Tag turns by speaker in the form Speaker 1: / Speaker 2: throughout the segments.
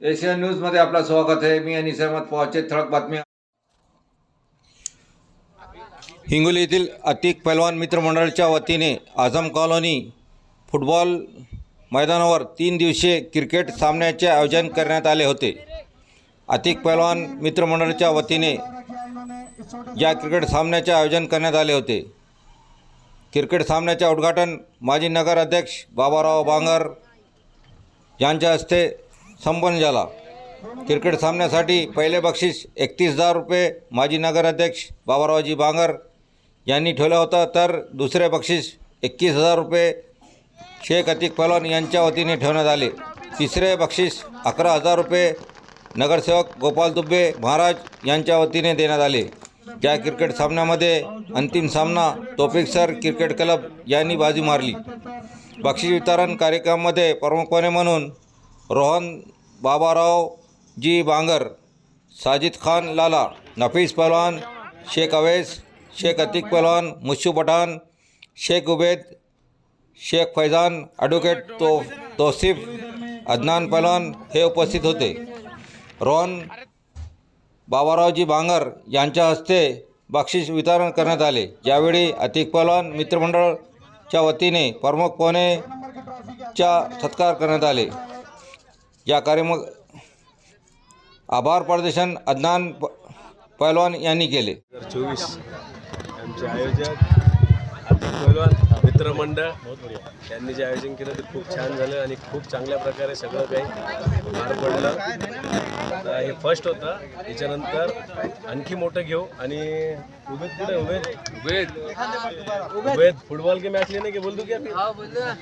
Speaker 1: Asian न्यूजमध्ये आपलं स्वागत आहे. मी अनिस अहमद. पॉचे ठळक बातम्या. हिंगोली येथील अतिक पैलवान मित्रमंडळाच्या वतीने आझम कॉलनी फुटबॉल मैदानावर 3 दिवसीय क्रिकेट सामन्याचे आयोजन करण्यात आले होते. अतिक पैलवान मित्रमंडळाच्या वतीने या क्रिकेट सामन्याचे आयोजन करण्यात आले होते. क्रिकेट सामन्याचे उद्घाटन माजी नगर अध्यक्ष बाबाराव बांगर यांच्या हस्ते संपन्न झाला. क्रिकेट सामन्यासाठी पहिले बक्षीस 31,000 रुपये माजी नगर अध्यक्ष बाबारावजी बांगर यांनी ठेवलं होतं, तर दुसरे बक्षीस 21,000 रुपये शेख अतिक पैलवान यांच्या वतीने ठेवण्यात आले. तिसरे बक्षीस 11,000 रुपये नगरसेवक गोपाल दुब्बे महाराज यांच्या वतीने देण्यात आले. या क्रिकेट सामन्यामध्ये अंतिम सामना तोफिक क्रिकेट क्लब यांनी बाजी मारली. बक्षीस वितरण कार्यक्रमामध्ये प्रमुखपणे म्हणून रोहन बाबारावजी बांगर, साजिद खान लाला, नफीस पैलवान, शेख अवैस, शेख अतिक पैलवान, मुश्शू पठान, शेख उबैद, शेख फैजान, ॲडव्होकेट तौसिफ, अदनान पैलवान हे उपस्थित होते. रोहन बाबारावजी बांगर यांच्या हस्ते बक्षीस वितरण करण्यात आले. यावेळी अतिक पैलवान मित्रमंडळाच्या वतीने प्रमुख पाहुण्याचा सत्कार करण्यात आले. या कार्यक्रम आभार प्रदर्शन अदनान पैलवान यांनी केले.
Speaker 2: 2024 आमचे आयोजक अतिक पैलवान मित्रमंडळ यांनी जे आयोजन केलं ते खूप छान झालं आणि खूप चांगल्या प्रकारे सगळं काही पार पडलं. आता हे फर्स्ट होतं. त्याच्यानंतर आणखी मोठं घेऊ. आणि उबेद कुठे उबेद फुटबॉल के मैच लेने के बोल दूँ क्या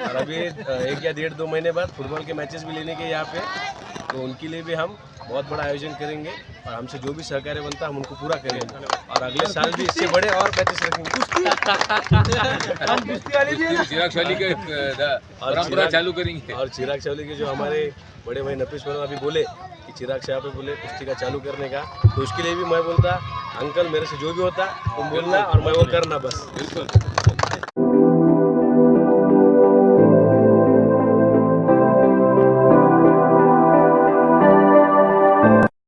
Speaker 2: और अभी 1 या 1.5-2 महीने बाद फुटबॉल के मैचेस भी लेने के यहाँ पे, तो उनके लिए भी हम बहुत बड़ा आयोजन करेंगे और हमसे जो भी सहकार्य बनता है हम उनको पूरा करेंगे और अगले साल भी इससे बड़े और मैचेस रखेंगे.
Speaker 3: चिराग शैली के परंपरा चालू करेंगे.
Speaker 2: और चिराग शैली के जो हमारे बड़े भाई नफीस पैलवान अभी बोले कि चिराग शाह पे बोले कुश्ती का चालू करने का, तो उसके लिए भी मैं बोलता अंकल मेरे से जो भी होता तुम बोलना और मैं वो करना बस.
Speaker 3: बिल्कुल.